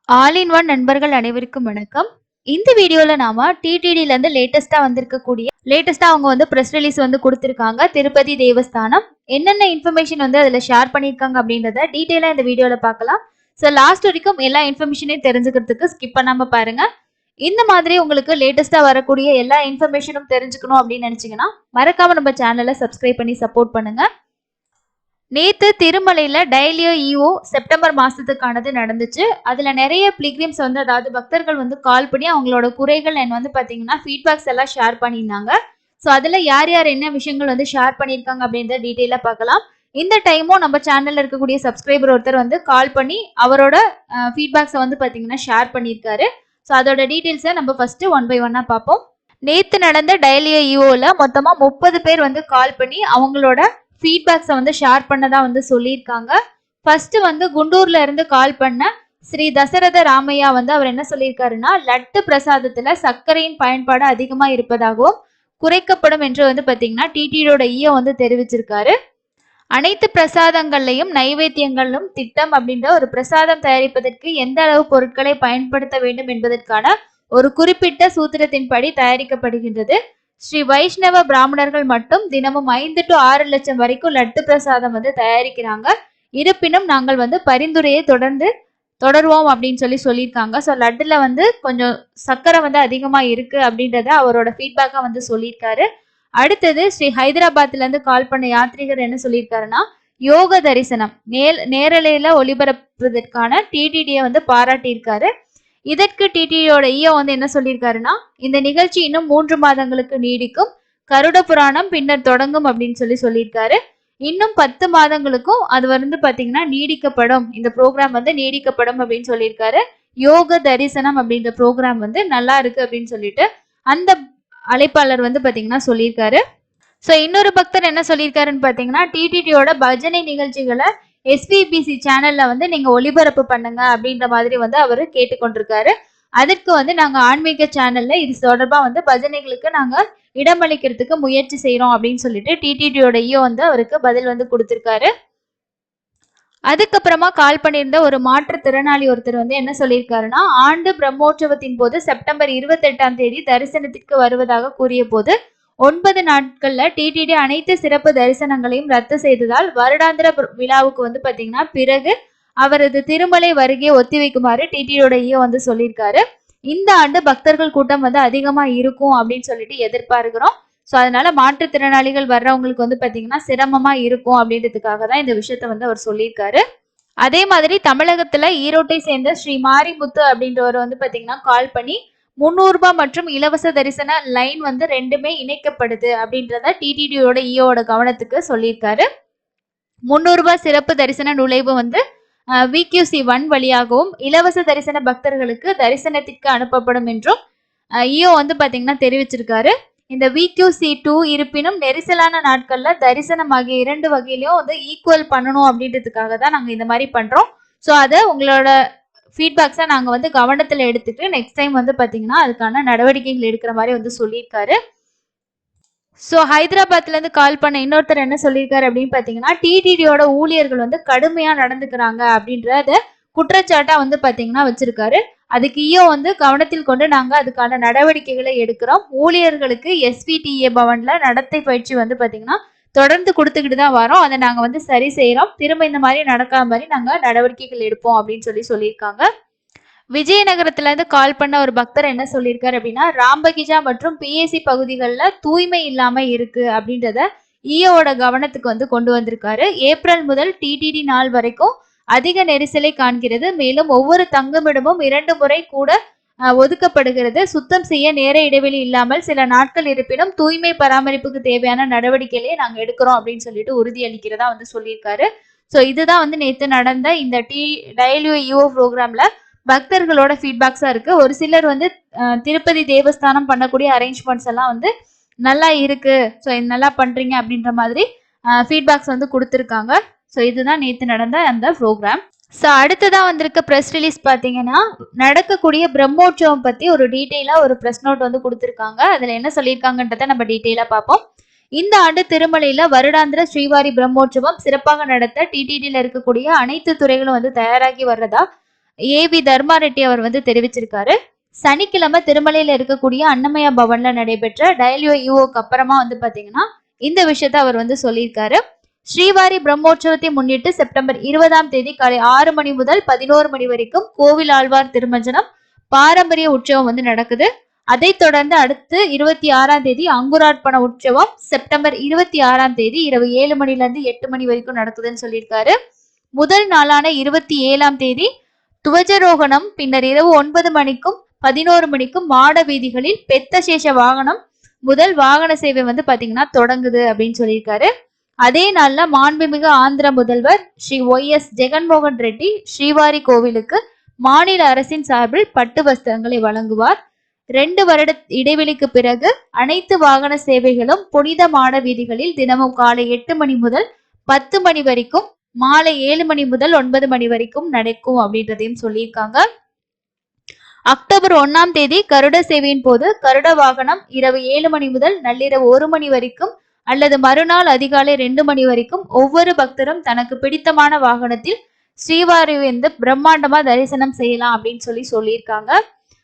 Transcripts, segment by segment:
All in one நண்பர்கள் அனைவருக்கும் வணக்கம். இந்த வீடியோல நாம டிடிடில இருந்து லேட்டஸ்டா அவங்க வந்து பிரஸ் ரிலீஸ் வந்து கொடுத்திருக்காங்க. திருப்பதி தேவஸ்தானம் என்னென்ன இன்ஃபர்மேஷன் வந்து அதுல ஷேர் பண்ணிருக்காங்க அப்படின்றத டீடைலா இந்த வீடியோல பார்க்கலாம். சோ லாஸ்ட் வரைக்கும் எல்லா இன்ஃபர்மேஷனையும் தெரிஞ்சுக்கிறதுக்கு ஸ்கிப் பண்ணாம பாருங்க. இந்த மாதிரி உங்களுக்கு லேட்டஸ்டா வரக்கூடிய எல்லா இன்ஃபர்மேஷனும் தெரிஞ்சுக்கணும் அப்படின்னு நினைச்சீங்கன்னா மறக்காம நம்ம சேனலை சப்ஸ்கிரைப் பண்ணி சப்போர்ட் பண்ணுங்க. நேத்து திருமலையில டயலியோ ஈஓ செப்டம்பர் மாசத்துக்கானது நடந்துச்சு. அதுல நிறைய பிலிகிரிம்ஸ் வந்து அதாவது பக்தர்கள் வந்து கால் பண்ணி அவங்களோட குறைகள் வந்து பாத்தீங்கன்னா ஃபீட்பேக்ஸ் எல்லாம் ஷேர் பண்ணியிருந்தாங்க. ஸோ அதுல யார் யார் என்ன விஷயங்கள் வந்து ஷேர் பண்ணியிருக்காங்க அப்படின்றத டீட்டெயிலா பார்க்கலாம். இந்த டைமும் நம்ம சேனல்ல இருக்கக்கூடிய சப்ஸ்கிரைபர் ஒருத்தர் வந்து கால் பண்ணி அவரோட ஃபீட்பேக்ஸை வந்து பாத்தீங்கன்னா ஷேர் பண்ணியிருக்காரு. ஸோ அதோட டீட்டெயில்ஸை நம்ம ஃபர்ஸ்ட் ஒன் பை ஒன்னா பார்ப்போம். நேத்து நடந்த டயலியோ ஈஓல மொத்தமா 30 பேர் வந்து கால் பண்ணி அவங்களோட ஃபீட்பேக்ஸை வந்து ஷேர் பண்ணதா வந்து சொல்லியிருக்காங்க. ஃபர்ஸ்ட் வந்து குண்டூர்ல இருந்து கால் பண்ண ஸ்ரீ தசரத ராமையா வந்து அவர் என்ன சொல்லியிருக்காருன்னா, லட்டு பிரசாதத்துல சர்க்கரையின் பயன்பாடு அதிகமா இருப்பதாகவும் குறைக்கப்படும் என்று வந்து பாத்தீங்கன்னா டிடியோட ஈயோ வந்து தெரிவிச்சிருக்காரு. அனைத்து பிரசாதங்கள்லையும் நைவேத்தியங்களும் திட்டம் அப்படின்ற ஒரு பிரசாதம் தயாரிப்பதற்கு எந்த அளவு பொருட்களை பயன்படுத்த வேண்டும் என்பதற்கான ஒரு குறிப்பிட்ட சூத்திரத்தின்படி தயாரிக்கப்படுகின்றது. ஸ்ரீ வைஷ்ணவ பிராமணர்கள் மட்டும் தினமும் 5 to 6 லட்சம் வரைக்கும் லட்டு பிரசாதம் வந்து தயாரிக்கிறாங்க. இருப்பினும் நாங்கள் வந்து பரிந்துரையை தொடருவோம் அப்படின்னு சொல்லியிருக்காங்க. ஸோ லட்டுல வந்து கொஞ்சம் சர்க்கரை வந்து அதிகமா இருக்கு அப்படின்றத அவரோட ஃபீட்பேக்கா வந்து சொல்லியிருக்காரு. அடுத்தது ஸ்ரீ ஹைதராபாத்ல இருந்து கால் பண்ண யாத்ரீகர் என்ன சொல்லியிருக்காருன்னா, யோக தரிசனம் நேரலையில ஒளிபரப்புவதற்கான டிடிடியை வந்து பாராட்டியிருக்காரு. இதற்கு டிடியோட ஈயோ வந்து என்ன சொல்லியிருக்காருன்னா, இந்த நிகழ்ச்சி இன்னும் 3 மாதங்களுக்கு நீடிக்கும், கருட புராணம் பின்னர் தொடங்கும் அப்படின்னு சொல்லியிருக்காரு. இன்னும் 10 மாதங்களுக்கும் அது வந்து பாத்தீங்கன்னா நீடிக்கப்படும், இந்த ப்ரோக்ராம் வந்து நீடிக்கப்படும் அப்படின்னு சொல்லியிருக்காரு. யோக தரிசனம் அப்படின்ற ப்ரோக்ராம் வந்து நல்லா இருக்கு அப்படின்னு சொல்லிட்டு அந்த அழைப்பாளர் வந்து பாத்தீங்கன்னா சொல்லியிருக்காரு. ஸோ இன்னொரு பக்தர் என்ன சொல்லியிருக்காருன்னு பாத்தீங்கன்னா, டிடிடியோட பஜனை நிகழ்ச்சிகளை எஸ்பிபிசி சேனல்ல வந்து நீங்க ஒளிபரப்பு பண்ணுங்க அப்படின்ற மாதிரி வந்து அவரு கேட்டுக்கொண்டிருக்காரு. அதற்கு வந்து நாங்க ஆன்மீக சேனல்ல இது தொடர்பா வந்து பஜனைகளுக்கு நாங்க இடமளிக்கிறதுக்கு முயற்சி செய்யறோம் அப்படின்னு சொல்லிட்டு டிடிடியோட ஈயோ வந்து அவருக்கு பதில் வந்து கொடுத்திருக்காரு. அதுக்கப்புறமா கால் பண்ணியிருந்த ஒரு மாற்றுத்திறனாளி ஒருத்தர் வந்து என்ன சொல்லியிருக்காருன்னா, ஆண்டு பிரம்மோற்சவத்தின் போது செப்டம்பர் 28ஆம் தேதி தரிசனத்திற்கு வருவதாக கூறிய போது 9 நாட்கள்ல டிடிடி அனைத்து சிறப்பு தரிசனங்களையும் ரத்து செய்ததால் வருடாந்திர விழாவுக்கு வந்து பாத்தீங்கன்னா பிறகு அவரது திருமலை வருகையை ஒத்திவைக்குமாறு டிடியோட ஈயோ வந்து சொல்லியிருக்காரு. இந்த ஆண்டு பக்தர்கள் கூட்டம் வந்து அதிகமா இருக்கும் அப்படின்னு சொல்லிட்டு எதிர்பார்க்கிறோம். ஸோ அதனால மாற்றுத்திறனாளிகள் வர்றவங்களுக்கு வந்து பாத்தீங்கன்னா சிரமமா இருக்கும் அப்படின்றதுக்காக தான் இந்த விஷயத்த வந்து அவர் சொல்லியிருக்காரு. அதே மாதிரி தமிழகத்துல ஈரோட்டை சேர்ந்த ஸ்ரீ மாரிமுத்து அப்படின்றவர் வந்து பாத்தீங்கன்னா கால் பண்ணி 300 ரூபாய் மற்றும் இலவச தரிசன லைன் வந்து ரெண்டுமே இணைக்கப்படுது அப்படின்றத டிடிடியோட ஈயோட கவனத்துக்கு சொல்லியிருக்காரு. 300 ரூபாய் சிறப்பு தரிசன நுழைவு வந்து VQC1 வழியாகவும் இலவச தரிசன பக்தர்களுக்கு தரிசனத்திற்கு அனுப்பப்படும் என்றும் ஈயோ வந்து பாத்தீங்கன்னா தெரிவிச்சிருக்காரு. இந்த VQC2 இருப்பினும் நெரிசலான நாட்கள்ல தரிசனம் ஆகிய 2 வகையிலையும் வந்து ஈக்குவல் பண்ணணும் அப்படின்றதுக்காக தான் நாங்க இந்த மாதிரி பண்றோம். ஸோ அதை உங்களோட ஃபீட்பேக்ஸை நாங்கள் வந்து கவனத்தில் எடுத்துட்டு நெக்ஸ்ட் டைம் வந்து பார்த்தீங்கன்னா அதுக்கான நடவடிக்கைகள் எடுக்கிற மாதிரி வந்து சொல்லியிருக்காரு. ஸோ ஹைதராபாத்லேருந்து கால் பண்ண இன்னொருத்தர் என்ன சொல்லியிருக்காரு அப்படின்னு பார்த்தீங்கன்னா, டிடிடியோட ஊழியர்கள் வந்து கடுமையாக நடந்துக்கிறாங்க அப்படின்றத குற்றச்சாட்டாக வந்து பார்த்தீங்கன்னா வச்சிருக்காரு. அதுக்கு ஈயோ வந்து கவனத்தில் கொண்டு நாங்கள் அதுக்கான நடவடிக்கைகளை எடுக்கிறோம். ஊழியர்களுக்கு SVTA பவன்ல நடத்தை பயிற்சி வந்து பார்த்தீங்கன்னா தொடர்ந்து கொடுத்துக்கிட்டு தான் வரோம். அதை நாங்கள் வந்து சரி செய்கிறோம். திரும்ப இந்த மாதிரி நடக்காத மாதிரி நாங்கள் நடவடிக்கைகள் எடுப்போம் அப்படின்னு சொல்லியிருக்காங்க. விஜயநகரத்துல இருந்து கால் பண்ண ஒரு பக்தர் என்ன சொல்லியிருக்காரு அப்படின்னா, ராம்பகிஜா மற்றும் PAC பகுதிகளில் தூய்மை இல்லாம இருக்கு அப்படின்றத ஈயோட கவனத்துக்கு வந்து கொண்டு வந்திருக்காரு. ஏப்ரல் முதல் டிடிடி நாள் வரைக்கும் அதிக நெரிசலை காண்கிறது. மேலும் ஒவ்வொரு தங்குமிடமும் 2 முறை கூட ஒதுக்கப்படுகிறது. சுத்தம் செய்ய நேர இடைவெளி இல்லாமல் சில நாட்கள் இருப்பினும் தூய்மை பராமரிப்புக்கு தேவையான நடவடிக்கைகளை நாங்கள் எடுக்கிறோம் அப்படின்னு சொல்லிட்டு உறுதியளிக்கிறதா வந்து சொல்லியிருக்காரு. ஸோ இதுதான் வந்து நேற்று நடந்த இந்த டயலியோ ஈஓ ப்ரோக்ராம்ல பக்தர்களோட ஃபீட்பேக்ஸா இருக்கு. ஒரு சிலர் வந்து திருப்பதி தேவஸ்தானம் பண்ணக்கூடிய அரேஞ்ச்மெண்ட்ஸ் எல்லாம் வந்து நல்லா இருக்கு, ஸோ இது நல்லா பண்றீங்க அப்படின்ற மாதிரி ஃபீட்பேக்ஸ் வந்து கொடுத்துருக்காங்க. ஸோ இதுதான் நேற்று நடந்த அந்த ப்ரோக்ராம். ஸோ அடுத்ததான் வந்திருக்க ப்ரெஸ் ரிலீஸ் பார்த்தீங்கன்னா, நடக்கக்கூடிய பிரம்மோற்சவம் பத்தி ஒரு டீட்டெயிலா ஒரு ப்ரெஸ் நோட் வந்து கொடுத்துருக்காங்க. அதுல என்ன சொல்லியிருக்காங்கன்றத நம்ம டீட்டெயிலா பார்ப்போம். இந்த ஆண்டு திருமலையில வருடாந்திர ஸ்ரீவாரி பிரம்மோற்சவம் சிறப்பாக நடத்த டிடிடியில் இருக்கக்கூடிய அனைத்து துறைகளும் வந்து தயாராகி வர்றதா ஏவி தர்மா ரெட்டி அவர் வந்து தெரிவிச்சிருக்காரு. சனிக்கிழமை திருமலையில இருக்கக்கூடிய அன்னமயா பவன்ல நடைபெற்ற டயல்யூஓக்கு அப்புறமா வந்து பாத்தீங்கன்னா இந்த விஷயத்த அவர் வந்து சொல்லியிருக்காரு. ஸ்ரீவாரி பிரம்மோற்சவத்தை முன்னிட்டு செப்டம்பர் 20ஆம் தேதி காலை 6 மணி முதல் 11 மணி வரைக்கும் கோவில் ஆழ்வார் திருமஞ்சனம் பாரம்பரிய உற்சவம் வந்து நடக்குது. அதை தொடர்ந்து அடுத்து 26ஆம் தேதி அங்குரார்ப்பண உற்சவம் செப்டம்பர் 26ஆம் தேதி இரவு 7 மணில இருந்து 8 மணி வரைக்கும் நடக்குதுன்னு சொல்லியிருக்காரு. முதல் நாளான 27ஆம் தேதி துவஜரோகணம், பின்னர் இரவு 9 மணிக்கும் 11 மணிக்கும் மாட வீதிகளில் பெத்த சேஷ வாகனம் முதல் வாகன சேவை வந்து பாத்தீங்கன்னா தொடங்குது அப்படின்னு சொல்லியிருக்காரு. அதே நாள்ல மாண்புமிகு ஆந்திர முதல்வர் ஸ்ரீ ஒய்.எஸ். ஜெகன்மோகன் ரெட்டி ஸ்ரீவாரி கோவிலுக்கு மாநில அரசின் சார்பில் பட்டு வஸ்திரங்களை வழங்குவார். 2 வருட இடைவெளிக்கு பிறகு அனைத்து வாகன சேவைகளும் புனித மாட வீதிகளில் தினமும் காலை 8 மணி முதல் 10 மணி வரைக்கும், மாலை 7 மணி முதல் 9 மணி வரைக்கும் நடக்கும் அப்படின்றதையும் சொல்லியிருக்காங்க. அக்டோபர் 1ஆம் தேதி கருட சேவையின் போது கருட வாகனம் இரவு 7 மணி முதல் நள்ளிரவு 1 மணி வரைக்கும் அல்லது மறுநாள் அதிகாலை 2 மணி வரைக்கும் ஒவ்வொரு பக்தரும் தனக்கு பிடித்தமான வாகனத்தில் ஸ்ரீவாரி வந்து பிரம்மாண்டமா தரிசனம் செய்யலாம் அப்படின்னு சொல்லியிருக்காங்க.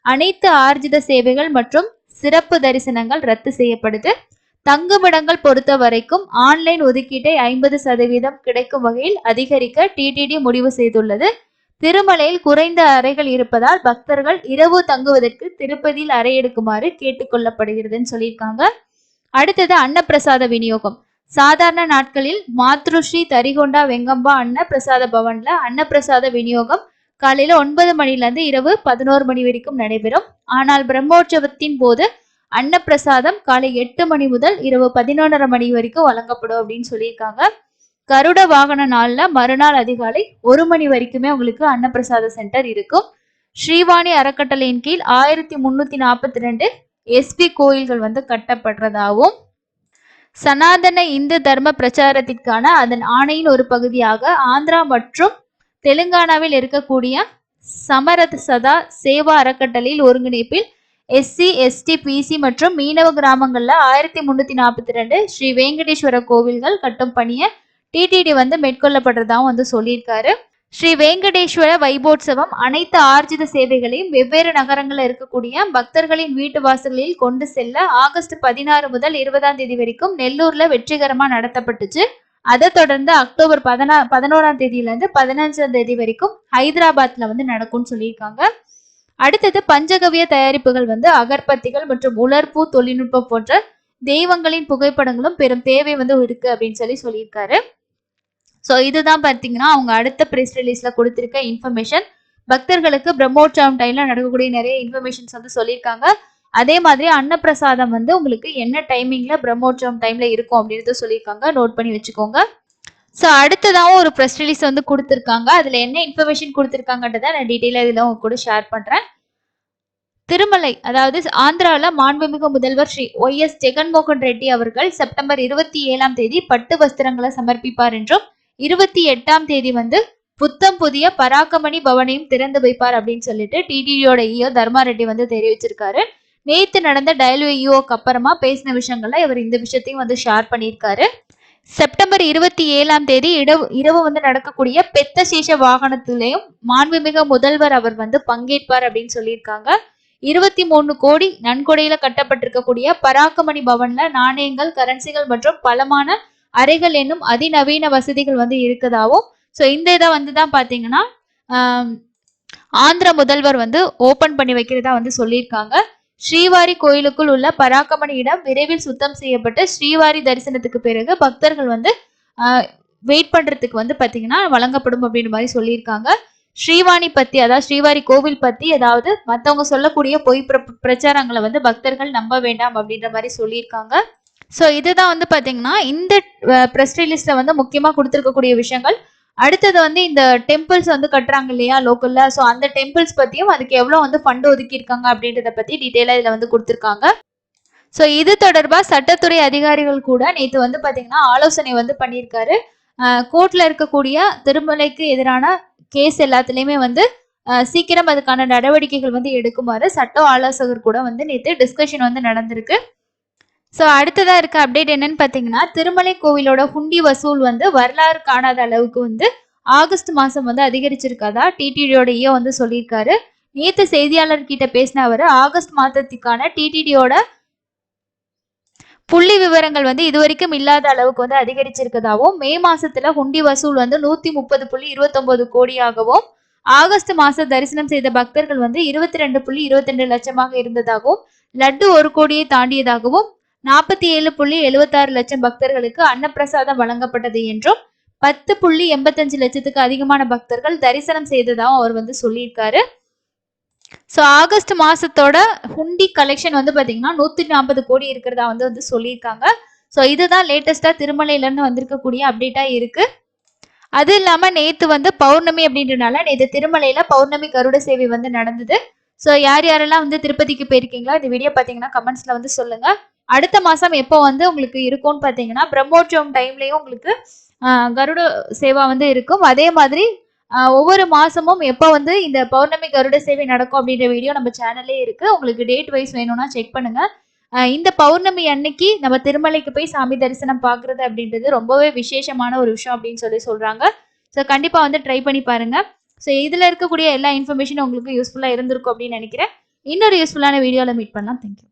அனைத்து ஆர்ஜித சேவைகள் மற்றும் சிறப்பு தரிசனங்கள் ரத்து செய்யப்படுது. தங்குமிடங்கள் பொறுத்த வரைக்கும் ஆன்லைன் ஒதுக்கீட்டை 50% கிடைக்கும் வகையில் அதிகரிக்க டிடிடி முடிவு செய்துள்ளது. திருமலையில் குறைந்த அறைகள் இருப்பதால் பக்தர்கள் இரவு தங்குவதற்கு திருப்பதியில் அறை எடுக்குமாறு கேட்டுக்கொள்ளப்படுகிறதுன்னு சொல்லியிருக்காங்க. அடுத்தது அன்னப்பிரசாத விநியோகம். சாதாரண நாட்களில் மாத்ருஸ்ரீ தரிகொண்டா வெங்கம்பா அன்ன பிரசாத பவன்ல அன்னப்பிரசாத விநியோகம் காலையில 9 மணில இருந்து இரவு 11 மணி வரைக்கும் நடைபெறும். ஆனால் பிரம்மோற்சவத்தின் போது அன்னப்பிரசாதம் காலை 8 மணி முதல் இரவு 11:30 மணி வரைக்கும் வழங்கப்படும் அப்படின்னு சொல்லியிருக்காங்க. கருட வாகன நாள்ல மறுநாள் அதிகாலை 1 மணி வரைக்குமே உங்களுக்கு அன்னப்பிரசாத சென்டர் இருக்கும். ஸ்ரீவாணி அறக்கட்டளையின் கீழ் 1342 எஸ்பி கோயில்கள் வந்து கட்டப்படுறதாகவும், சனாதன இந்து தர்ம பிரச்சாரத்திற்கான அதன் ஆணையின் ஒரு பகுதியாக ஆந்திரா மற்றும் தெலுங்கானாவில் இருக்கக்கூடிய சமரத் சதா சேவா அறக்கட்டளையில் ஒருங்கிணைப்பில் எஸ்சி, எஸ்டி, பிசி மற்றும் மீனவ கிராமங்கள்ல 1342 ஸ்ரீ வெங்கடேஸ்வர கோவில்கள் கட்டும் பணியை டிடிடி வந்து மேற்கொள்ளப்படுறதாகவும் வந்து சொல்லியிருக்காரு. ஸ்ரீ வெங்கடேஸ்வர வைபோற்சவம் அனைத்து ஆர்ஜித சேவைகளையும் வெவ்வேறு நகரங்களில் இருக்கக்கூடிய பக்தர்களின் வீட்டு வாசல்களில் கொண்டு செல்ல ஆகஸ்ட் 16 முதல் 20ஆம் தேதி வரைக்கும் நெல்லூர்ல வெற்றிகரமா நடத்தப்பட்டுச்சு. அதை தொடர்ந்து அக்டோபர் 11ஆம் தேதியில இருந்து 15ஆம் தேதி வரைக்கும் ஹைதராபாத்ல வந்து நடக்கும்னு சொல்லியிருக்காங்க. அடுத்தது பஞ்சகவிய தயாரிப்புகள் வந்து அகர்பத்திகள் மற்றும் உலர்பூ தொழில்நுட்பம் போன்ற தெய்வங்களின் புகைப்படங்களும் பெரும் தேவை வந்து இருக்கு அப்படின்னு சொல்லியிருக்காரு. ஸோ இதுதான் பார்த்தீங்கன்னா அவங்க அடுத்த ப்ரெஸ் ரிலீஸ்ல கொடுத்திருக்க இன்ஃபர்மேஷன். பக்தர்களுக்கு பிரம்மோற்சவம் டைம்ல நடக்கக்கூடிய நிறைய இன்ஃபர்மேஷன்ஸ் வந்து சொல்லியிருக்காங்க. அதே மாதிரி அன்னப்பிரசாதம் வந்து உங்களுக்கு என்ன டைமிங்ல பிரம்மோற்சவம் டைம்ல இருக்கும் அப்படின்றத சொல்லியிருக்காங்க. நோட் பண்ணி வச்சுக்கோங்க. ஸோ அடுத்ததாகவும் ஒரு ப்ரெஸ் ரிலீஸ் வந்து கொடுத்துருக்காங்க. அதுல என்ன இன்ஃபர்மேஷன் கொடுத்துருக்காங்கன்றத நான் டீட்டெயிலாக இதில் உங்க கூட ஷேர் பண்றேன். திருமலை, அதாவது ஆந்திராவில் மாண்புமிகு முதல்வர் ஸ்ரீ ஒய்.எஸ். ஜெகன்மோகன் ரெட்டி அவர்கள் செப்டம்பர் 27ஆம் தேதி பட்டு வஸ்திரங்களை சமர்ப்பிப்பார் என்றும் 28ஆம் தேதி வந்து புத்தம் புதிய பராக்கமணி பவனையும் திறந்து வைப்பார் அப்படின்னு சொல்லிட்டு டிடிடியோட இஓ தர்மா ரெட்டி வந்து தெரிவிச்சிருக்காரு. நேத்து நடந்த டயல்யூஓக்கு அப்புறமா பேசின விஷயங்கள்ல இவர் இந்த விஷயத்தையும் வந்து ஷேர் பண்ணியிருக்காரு. செப்டம்பர் 27ஆம் தேதி இரவு வந்து நடக்கக்கூடிய பெத்த சேஷ வாகனத்திலையும் மாண்புமிகு முதல்வர் அவர் வந்து பங்கேற்பார் அப்படின்னு சொல்லியிருக்காங்க. 23 கோடி நன்கொடையில கட்டப்பட்டிருக்கக்கூடிய பராக்கமணி பவன்ல நாணயங்கள், கரன்சிகள் மற்றும் பலமான அறைகள் என்னும் அதிநவீன வசதிகள் வந்து இருக்கதாவும், ஸோ இந்த இதை வந்து தான் பார்த்தீங்கன்னா ஆந்திர முதல்வர் வந்து ஓபன் பண்ணி வைக்கிறதா வந்து சொல்லியிருக்காங்க. ஸ்ரீவாரி கோயிலுக்குள் உள்ள பராக்கமணி இடம் விரைவில் சுத்தம் செய்யப்பட்டு ஸ்ரீவாரி தரிசனத்துக்கு பிறகு பக்தர்கள் வந்து வெயிட் பண்றதுக்கு வந்து பார்த்தீங்கன்னா வழங்கப்படும் அப்படின்ற மாதிரி சொல்லியிருக்காங்க. ஸ்ரீவாணி பத்தி, அதாவது ஸ்ரீவாரி கோவில் பத்தி ஏதாவது மற்றவங்க சொல்லக்கூடிய பொய் பிரச்சாரங்களை வந்து பக்தர்கள் நம்ப வேண்டாம் அப்படின்ற மாதிரி சொல்லியிருக்காங்க. ஸோ இதுதான் வந்து பார்த்தீங்கன்னா இந்த ப்ரெஸ் ரிலீஸ்ல வந்து முக்கியமாக கொடுத்துருக்கக்கூடிய விஷயங்கள். அடுத்தது வந்து இந்த டெம்பிள்ஸ் வந்து கட்டுறாங்க இல்லையா லோக்கல்ல, ஸோ அந்த டெம்பிள்ஸ் பற்றியும் அதுக்கு எவ்வளோ வந்து ஃபண்டு ஒதுக்கியிருக்காங்க அப்படின்றத பற்றி டீட்டெயிலாக இதில் வந்து கொடுத்துருக்காங்க. ஸோ இது தொடர்பாக சட்டத்துறை அதிகாரிகள் கூட நேற்று வந்து பார்த்தீங்கன்னா ஆலோசனை வந்து பண்ணியிருக்காரு. கோர்ட்ல இருக்கக்கூடிய திருமலைக்கு எதிரான கேஸ் எல்லாத்துலேயுமே வந்து சீக்கிரம் அதுக்கான நடவடிக்கைகள் வந்து எடுக்குமாறு சட்ட ஆலோசகர் கூட வந்து நேற்று டிஸ்கஷன் வந்து நடந்திருக்கு. ஸோ அடுத்ததா இருக்க அப்டேட் என்னன்னு பார்த்தீங்கன்னா திருமலை கோவிலோட ஹுண்டி வசூல் வந்து வரலாறு காணாத அளவுக்கு வந்து ஆகஸ்ட் மாசம் வந்து அதிகரிச்சிருக்கதா டிடிடியோட ஈஓ வந்து சொல்லியிருக்காரு. நேத்து செய்தியாளர் கிட்ட பேசின அவரு ஆகஸ்ட் மாதத்துக்கான டிடிடியோட புள்ளி விவரங்கள் வந்து இதுவரைக்கும் இல்லாத அளவுக்கு வந்து அதிகரிச்சிருக்கதாகவும், மே மாசத்துல ஹுண்டி வசூல் வந்து 130.29 கோடியாகவும், ஆகஸ்ட் மாசம் தரிசனம் செய்த பக்தர்கள் வந்து 22.22 லட்சமாக இருந்ததாகவும், லட்டு 1 கோடியை தாண்டியதாகவும், 47.76 லட்சம் பக்தர்களுக்கு அன்னப்பிரசாதம் வழங்கப்பட்டது என்றும், 10.85 லட்சத்துக்கு அதிகமான பக்தர்கள் தரிசனம் செய்ததாகவும் அவர் வந்து சொல்லியிருக்காரு. ஸோ ஆகஸ்ட் மாசத்தோட ஹுண்டி கலெக்ஷன் வந்து பாத்தீங்கன்னா 140 கோடி இருக்கிறதா வந்து சொல்லியிருக்காங்க. ஸோ இதுதான் லேட்டஸ்டா திருமலையில இருந்து வந்திருக்கக்கூடிய அப்டேட்டா இருக்கு. அது இல்லாம நேத்து வந்து பௌர்ணமி அப்படின்றனால நேத்து திருமலையில பௌர்ணமி கருட சேவை வந்து நடந்தது. ஸோ யார் யாரெல்லாம் வந்து திருப்பதிக்கு போயிருக்கீங்களோ இந்த வீடியோ பாத்தீங்கன்னா கமெண்ட்ஸ்ல வந்து சொல்லுங்க. அடுத்த மாசம் எப்போ வந்து உங்களுக்கு இருக்கும்னு பாத்தீங்கன்னா பிரம்மோற்சவம் டைம்லயும் உங்களுக்கு கருட சேவா வந்து இருக்கும். அதே மாதிரி ஒவ்வொரு மாசமும் எப்போ வந்து இந்த பௌர்ணமி கருட சேவை நடக்கும் அப்படின்ற வீடியோ நம்ம சேனல்லே இருக்கு. உங்களுக்கு டேட் வைஸ் வேணும்னா செக் பண்ணுங்க. இந்த பௌர்ணமி அன்னைக்கு நம்ம திருமலைக்கு போய் சாமி தரிசனம் பார்க்கறது அப்படின்றது ரொம்பவே விசேஷமான ஒரு விஷயம் அப்படின்னு சொல்றாங்க. ஸோ கண்டிப்பா வந்து ட்ரை பண்ணி பாருங்க. ஸோ இதுல இருக்கக்கூடிய எல்லா இன்ஃபர்மேஷனும் உங்களுக்கு யூஸ்ஃபுல்லா இருந்திருக்கும் அப்படின்னு நினைக்கிறேன். இன்னொரு யூஸ்ஃபுல்லான வீடியோல மீட் பண்ணலாம். தேங்க்யூ.